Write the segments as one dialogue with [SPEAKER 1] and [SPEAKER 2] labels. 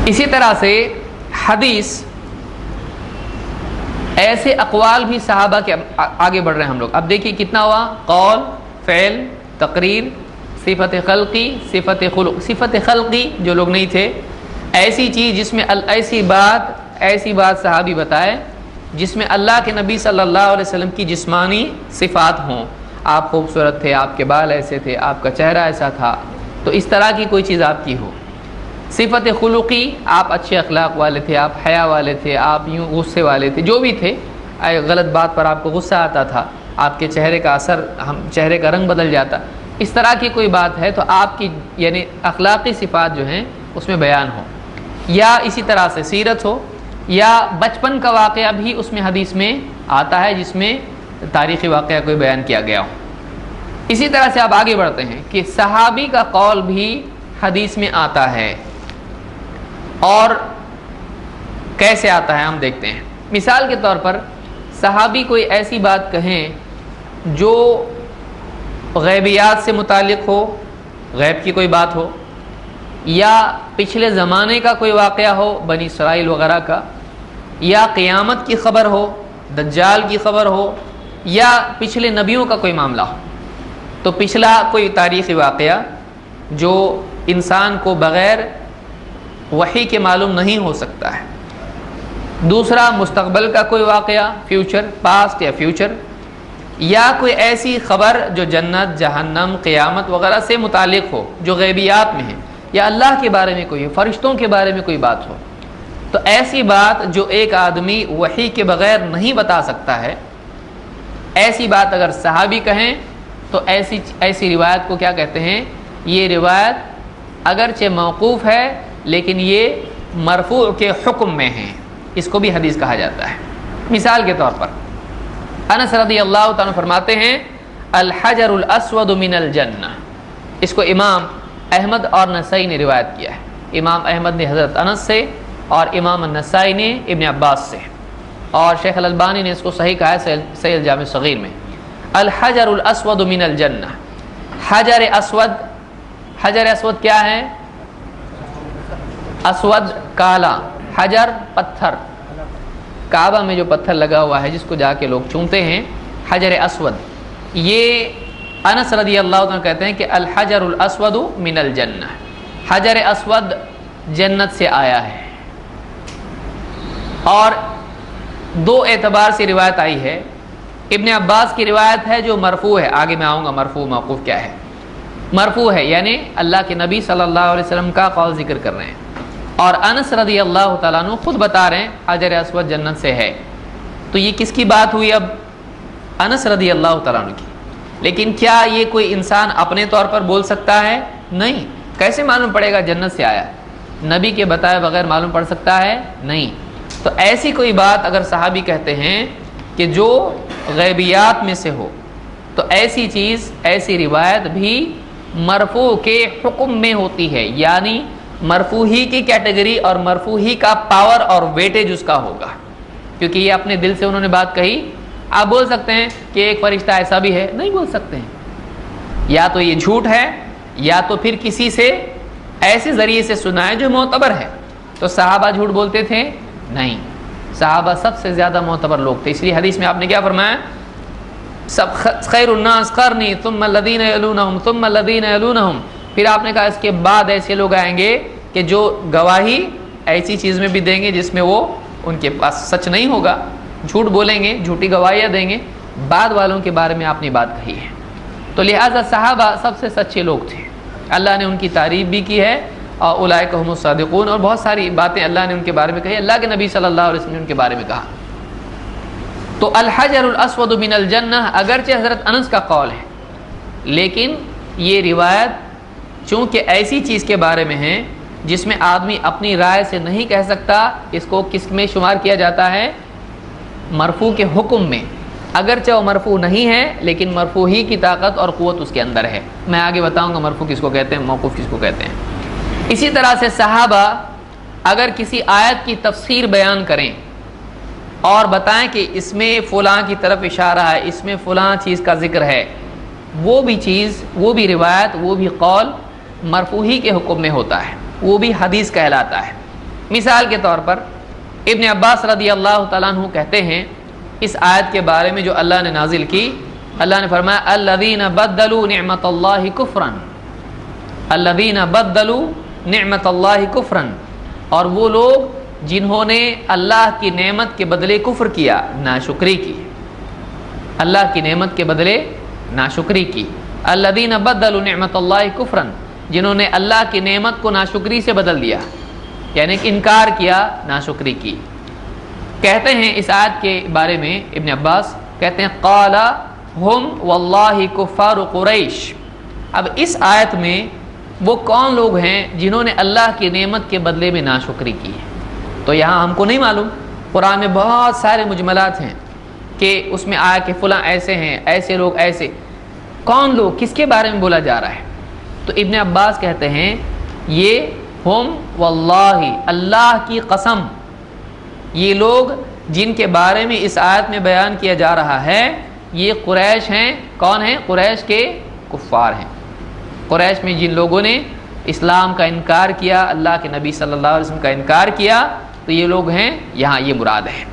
[SPEAKER 1] اسی طرح سے حدیث ایسے اقوال بھی صحابہ کے آگے بڑھ رہے ہیں ہم لوگ. اب دیکھیے کتنا ہوا: قول، فعل، تقریر، صفت خلقی، صفت خلق. صفت خلقی جو لوگ نہیں تھے، ایسی چیز جس میں ایسی بات صحابی بتائے جس میں اللہ کے نبی صلی اللہ علیہ وسلم کی جسمانی صفات ہوں. آپ خوبصورت تھے، آپ کے بال ایسے تھے، آپ کا چہرہ ایسا تھا، تو اس طرح کی کوئی چیز آپ کی ہو. صفت خلقی، آپ اچھے اخلاق والے تھے، آپ حیا والے تھے، آپ یوں غصے والے تھے، جو بھی تھے، غلط بات پر آپ کو غصہ آتا تھا، آپ کے چہرے کا اثر، چہرے کا رنگ بدل جاتا. اس طرح کی کوئی بات ہے تو آپ کی یعنی اخلاقی صفات جو ہیں اس میں بیان ہو. یا اسی طرح سے سیرت ہو، یا بچپن کا واقعہ بھی اس میں حدیث میں آتا ہے جس میں تاریخی واقعہ کوئی بیان کیا گیا ہو. اسی طرح سے آپ آگے بڑھتے ہیں کہ صحابی کا قول بھی حدیث میں آتا ہے. اور کیسے آتا ہے ہم دیکھتے ہیں. مثال کے طور پر صحابی کوئی ایسی بات کہیں جو غیبیات سے متعلق ہو، غیب کی کوئی بات ہو، یا پچھلے زمانے کا کوئی واقعہ ہو، بنی اسرائیل وغیرہ کا، یا قیامت کی خبر ہو، دجال کی خبر ہو، یا پچھلے نبیوں کا کوئی معاملہ ہو. تو پچھلا کوئی تاریخی واقعہ جو انسان کو بغیر وحی کے معلوم نہیں ہو سکتا ہے. دوسرا مستقبل کا کوئی واقعہ، فیوچر، پاسٹ یا فیوچر، یا کوئی ایسی خبر جو جنت، جہنم، قیامت وغیرہ سے متعلق ہو جو غیبیات میں ہے، یا اللہ کے بارے میں کوئی، فرشتوں کے بارے میں کوئی بات ہو. تو ایسی بات جو ایک آدمی وحی کے بغیر نہیں بتا سکتا ہے، ایسی بات اگر صحابی کہیں تو ایسی روایت کو کیا کہتے ہیں؟ یہ روایت اگرچہ موقوف ہے لیکن یہ مرفوع کے حکم میں ہے، اس کو بھی حدیث کہا جاتا ہے. مثال کے طور پر انس رضی اللہ تعالیٰ فرماتے ہیں الحجر الاسود من الجنہ. اس کو امام احمد اور نسائی نے روایت کیا ہے. امام احمد نے حضرت انس سے اور امام النسائی نے ابن عباس سے، اور شیخ الالبانی نے اس کو صحیح کہا ہے صحیح الجامع صغیر میں. الحجر الاسود من الجنہ. حجر اسود، حجر اسود کیا ہے؟ اسود کالا، حجر پتھر، کعبہ میں جو پتھر لگا ہوا ہے جس کو جا کے لوگ چومتے ہیں، حجر اسود. یہ انس رضی اللہ عنہ کہتے ہیں کہ الحجر الاسود من الجنہ، حجر اسود جنت سے آیا ہے. اور دو اعتبار سے روایت آئی ہے. ابن عباس کی روایت ہے جو مرفوع ہے، آگے میں آؤں گا مرفوع موقوف کیا ہے. مرفوع ہے یعنی اللہ کے نبی صلی اللہ علیہ وسلم کا قول ذکر کر رہے ہیں، اور انس رضی اللہ تعالیٰ عنہ خود بتا رہے ہیں حجر اسود جنت سے ہے. تو یہ کس کی بات ہوئی؟ اب انس رضی اللہ تعالیٰ عنہ کی. لیکن کیا یہ کوئی انسان اپنے طور پر بول سکتا ہے؟ نہیں. کیسے معلوم پڑے گا جنت سے آیا؟ نبی کے بتائے بغیر معلوم پڑ سکتا ہے؟ نہیں. تو ایسی کوئی بات اگر صحابی کہتے ہیں کہ جو غیبیات میں سے ہو، تو ایسی چیز، ایسی روایت بھی مرفوع کے حکم میں ہوتی ہے، یعنی مرفوع ہی کی کیٹیگری اور مرفوع ہی کا پاور اور ویٹیج اس کا ہوگا، کیونکہ یہ اپنے دل سے انہوں نے بات کہی. آپ بول سکتے ہیں کہ ایک فرشتہ ایسا بھی ہے؟ نہیں بول سکتے ہیں. یا تو یہ جھوٹ ہے، یا تو پھر کسی سے ایسے ذریعے سے سنا ہے جو معتبر ہے. تو صحابہ جھوٹ بولتے تھے؟ نہیں. صحابہ سب سے زیادہ معتبر لوگ تھے. اس لیے حدیث میں آپ نے کیا فرمایا؟ سب خیر الناس قرنی ثم الذین یلونہم ثم الذین یلونہم. پھر آپ نے کہا اس کے بعد ایسے لوگ آئیں گے کہ جو گواہی ایسی چیز میں بھی دیں گے جس میں وہ ان کے پاس سچ نہیں ہوگا، جھوٹ بولیں گے، جھوٹی گواہیاں دیں گے. بعد والوں کے بارے میں آپ نے بات کہی ہے. تو لہٰذا صحابہ سب سے سچے لوگ تھے. اللہ نے ان کی تعریف بھی کی ہے، اور اولئک هم الصادقون، اور بہت ساری باتیں اللہ نے ان کے بارے میں کہی. اللہ کے نبی صلی اللہ علیہ وسلم نے ان کے بارے میں کہا. تو الحجر الاسود من الجنہ اگرچہ حضرت انس کا قول ہے، لیکن یہ روایت چونکہ ایسی چیز کے بارے میں ہے جس میں آدمی اپنی رائے سے نہیں کہہ سکتا، اس کو کس میں شمار کیا جاتا ہے؟ مرفوع کے حکم میں. اگرچہ وہ مرفوع نہیں ہے لیکن مرفوع ہی کی طاقت اور قوت اس کے اندر ہے. میں آگے بتاؤں گا مرفوع کس کو کہتے ہیں، موقوف کس کو کہتے ہیں. اسی طرح سے صحابہ اگر کسی آیت کی تفسیر بیان کریں اور بتائیں کہ اس میں فلاں کی طرف اشارہ ہے، اس میں فلاں چیز کا ذکر ہے، وہ بھی چیز، وہ بھی روایت، وہ بھی قول مرفوع ہی کے حکم میں ہوتا ہے، وہ بھی حدیث کہلاتا ہے. مثال کے طور پر ابن عباس رضی اللہ تعالیٰ عنہ کہتے ہیں اس آیت کے بارے میں جو اللہ نے نازل کی، اللہ نے فرمایا الذین بدلوا نعمت اللہ کفرا، الذین بدلوا نعمت اللہ کفرا، اور وہ لوگ جنہوں نے اللہ کی نعمت کے بدلے کفر کیا، ناشکری کی، اللہ کی نعمت کے بدلے ناشکری کی۔ الذین بدلوا نعمت اللہ کفرا، جنہوں نے اللہ کی نعمت کو ناشکری سے بدل دیا، یعنی کہ انکار کیا، ناشکری کی۔ کہتے ہیں اس آیت کے بارے میں ابن عباس کہتے ہیں قال ہم واللہ کفار قریش۔ اب اس آیت میں وہ کون لوگ ہیں جنہوں نے اللہ کی نعمت کے بدلے میں ناشکری کی ہے؟ تو یہاں ہم کو نہیں معلوم، قرآن میں بہت سارے مجملات ہیں کہ اس میں آیا کہ فلاں ایسے ہیں، ایسے لوگ ایسے، کون لوگ، کس کے بارے میں بولا جا رہا ہے؟ تو ابن عباس کہتے ہیں یہ ہم واللہ، اللہ کی قسم، یہ لوگ جن کے بارے میں اس آیت میں بیان کیا جا رہا ہے یہ قریش ہیں۔ کون ہیں؟ قریش کے کفار ہیں۔ قریش میں جن لوگوں نے اسلام کا انکار کیا، اللہ کے نبی صلی اللہ علیہ وسلم کا انکار کیا، تو یہ لوگ ہیں، یہاں یہ مراد ہے۔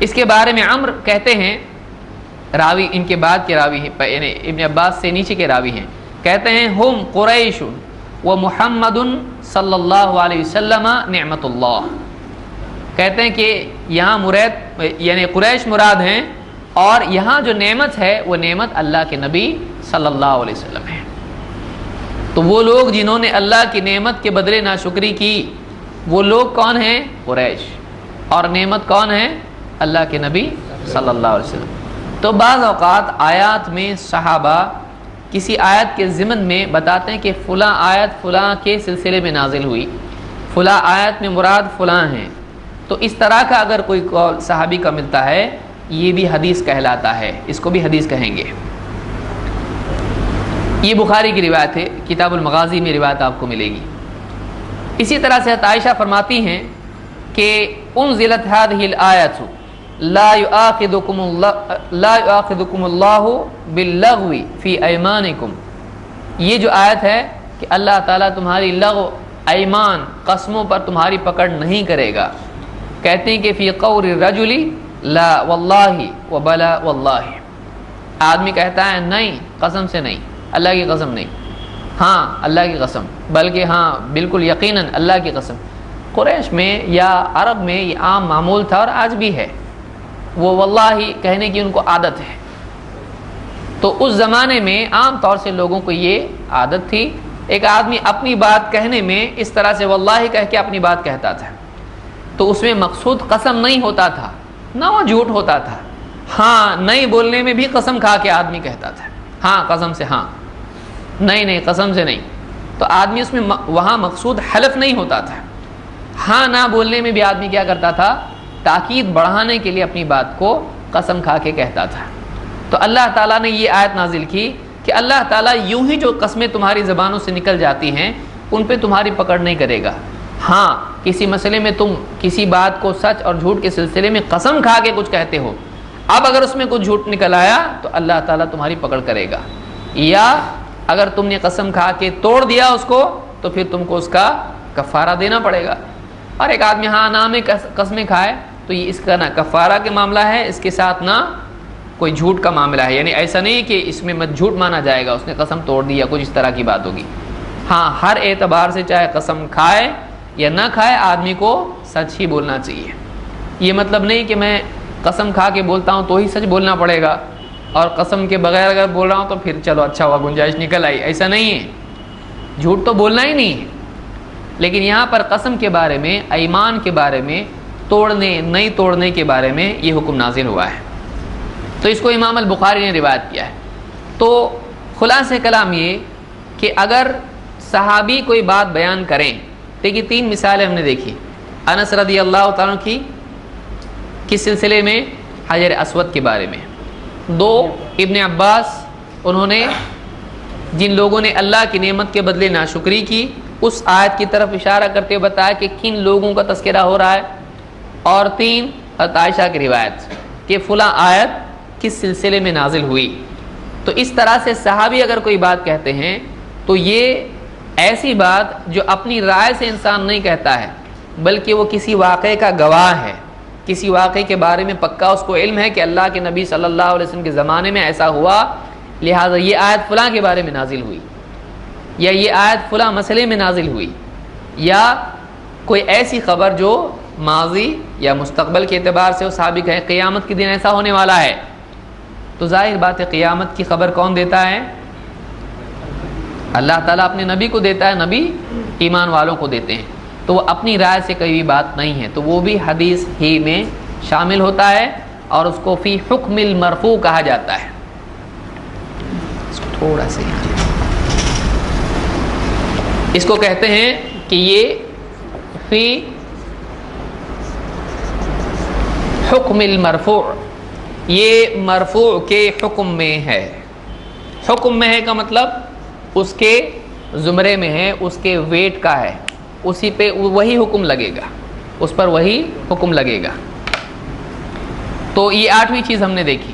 [SPEAKER 1] اس کے بارے میں عمر کہتے ہیں، راوی ان کے بعد کے راوی ہیں، یعنی ابن عباس سے نیچے کے راوی ہیں، کہتے ہیں ہم قریش و محمد صلی اللہ علیہ وسلم نعمت اللہ۔ کہتے ہیں کہ یہاں مراد یعنی قریش مراد ہیں، اور یہاں جو نعمت ہے وہ نعمت اللہ کے نبی صلی اللہ علیہ وسلم ہے۔ تو وہ لوگ جنہوں نے اللہ کی نعمت کے بدلے ناشکری کی، وہ لوگ کون ہیں؟ قریش، اور نعمت کون ہے؟ اللہ کے نبی صلی اللہ علیہ وسلم۔ تو بعض اوقات آیات میں صحابہ کسی آیت کے ضمن میں بتاتے ہیں کہ فلاں آیت فلاں کے سلسلے میں نازل ہوئی، فلاں آیت میں مراد فلاں ہیں، تو اس طرح کا اگر کوئی قول صحابی کا ملتا ہے یہ بھی حدیث کہلاتا ہے، اس کو بھی حدیث کہیں گے۔ یہ بخاری کی روایت ہے، کتاب المغازی میں روایت آپ کو ملے گی۔ اسی طرح سے عائشہ فرماتی ہیں کہ انزلت هذه الآیۃ لا یؤاخذکم اللہ باللغو فی ایمانکم، یہ جو آیت ہے کہ اللہ تعالیٰ تمہاری لغو، ایمان، قسموں پر تمہاری پکڑ نہیں کرے گا۔ کہتے ہیں کہ فی قول الرجل لا واللہ وبلا واللہ، آدمی کہتا ہے نہیں، قسم سے نہیں، اللہ کی قسم نہیں، ہاں اللہ کی قسم، بلکہ ہاں بالکل یقیناً اللہ کی قسم۔ قریش میں یا عرب میں یہ عام معمول تھا اور آج بھی ہے، وہ واللہ کہنے کی ان کو عادت ہے۔ تو اس زمانے میں عام طور سے لوگوں کو یہ عادت تھی، ایک آدمی اپنی بات کہنے میں اس طرح سے واللہ کہہ کے اپنی بات کہتا تھا، تو اس میں مقصود قسم نہیں ہوتا تھا، نہ وہ جھوٹ ہوتا تھا، ہاں نہیں بولنے میں بھی قسم کھا کے آدمی کہتا تھا، ہاں قسم سے ہاں، نہیں قسم سے نہیں، تو آدمی اس میں وہاں مقصود حلف نہیں ہوتا تھا، ہاں نہ بولنے میں بھی آدمی کیا کرتا تھا، تاکید بڑھانے کے لیے اپنی بات کو قسم کھا کے کہتا تھا۔ تو اللہ تعالیٰ نے یہ آیت نازل کی کہ اللہ تعالیٰ یوں ہی جو قسمیں تمہاری زبانوں سے نکل جاتی ہیں ان پہ تمہاری پکڑ نہیں کرے گا، ہاں کسی مسئلے میں تم کسی بات کو سچ اور جھوٹ کے سلسلے میں قسم کھا کے کچھ کہتے ہو، اب اگر اس میں کچھ جھوٹ نکل آیا تو اللہ تعالیٰ تمہاری پکڑ کرے گا، یا اگر تم نے قسم کھا کے توڑ دیا اس کو تو پھر تم کو اس کا کفارہ دینا پڑے گا۔ اور ایک آدمی ہاں نہ میں قسمیں کھائے تو یہ اس کا نہ کفارہ کے معاملہ ہے، اس کے ساتھ نہ کوئی جھوٹ کا معاملہ ہے، یعنی ایسا نہیں کہ اس میں جھوٹ مانا جائے گا، اس نے قسم توڑ دی یا کچھ اس طرح کی بات ہوگی۔ ہاں ہر اعتبار سے چاہے قسم کھائے یا نہ کھائے آدمی کو سچ ہی بولنا چاہیے۔ یہ مطلب نہیں کہ میں قسم کھا کے بولتا ہوں تو ہی سچ بولنا پڑے گا، اور قسم کے بغیر اگر بول رہا ہوں تو پھر چلو اچھا ہوا گنجائش نکل آئی، ایسا نہیں ہے، جھوٹ تو بولنا ہی نہیں ہے۔ لیکن یہاں پر قسم کے بارے میں، ایمان کے بارے میں، توڑنے نہیں توڑنے کے بارے میں یہ حکم نازل ہوا ہے، تو اس کو امام البخاری نے روایت کیا ہے۔ تو خلاصہ کلام یہ کہ اگر صحابی کوئی بات بیان کریں، دیکھیے 3 مثالیں ہم نے دیکھی، انس رضی اللہ تعالیٰ کی کس سلسلے میں؟ حجر اسود کے بارے میں۔ 2 ابن عباس، انہوں نے جن لوگوں نے اللہ کی نعمت کے بدلے ناشکری کی اس آیت کی طرف اشارہ کرتے ہوئے بتایا کہ کن لوگوں کا تذکرہ ہو رہا ہے، اور 3 حضرت عائشہ کی روایت کہ فلاں آیت کس سلسلے میں نازل ہوئی۔ تو اس طرح سے صحابی اگر کوئی بات کہتے ہیں تو یہ ایسی بات جو اپنی رائے سے انسان نہیں کہتا ہے، بلکہ وہ کسی واقعے کا گواہ ہے، کسی واقعے کے بارے میں پکا اس کو علم ہے کہ اللہ کے نبی صلی اللہ علیہ وسلم کے زمانے میں ایسا ہوا، لہٰذا یہ آیت فلاں کے بارے میں نازل ہوئی، یا یہ آیت فلاں مسئلے میں نازل ہوئی، یا کوئی ایسی خبر جو ماضی یا مستقبل کے اعتبار سے وہ ثابت ہے، قیامت کے دن ایسا ہونے والا ہے، تو ظاہر بات ہے قیامت کی خبر کون دیتا ہے؟ اللہ تعالیٰ اپنے نبی کو دیتا ہے، نبی ایمان والوں کو دیتے ہیں، تو وہ اپنی رائے سے کوئی بھی بات نہیں ہے، تو وہ بھی حدیث ہی میں شامل ہوتا ہے، اور اس کو فی حکم المرفوع کہا جاتا ہے۔ اس کو تھوڑا سا اس کو کہتے ہیں کہ یہ فی حکم المرفوع، یہ مرفوع کے حکم میں ہے۔ حکم میں ہے کا مطلب اس کے زمرے میں ہے، اس کے ویٹ کا ہے، اسی پہ وہی حکم لگے گا، اس پر وہی حکم لگے گا۔ تو یہ 8ویں چیز ہم نے دیکھی۔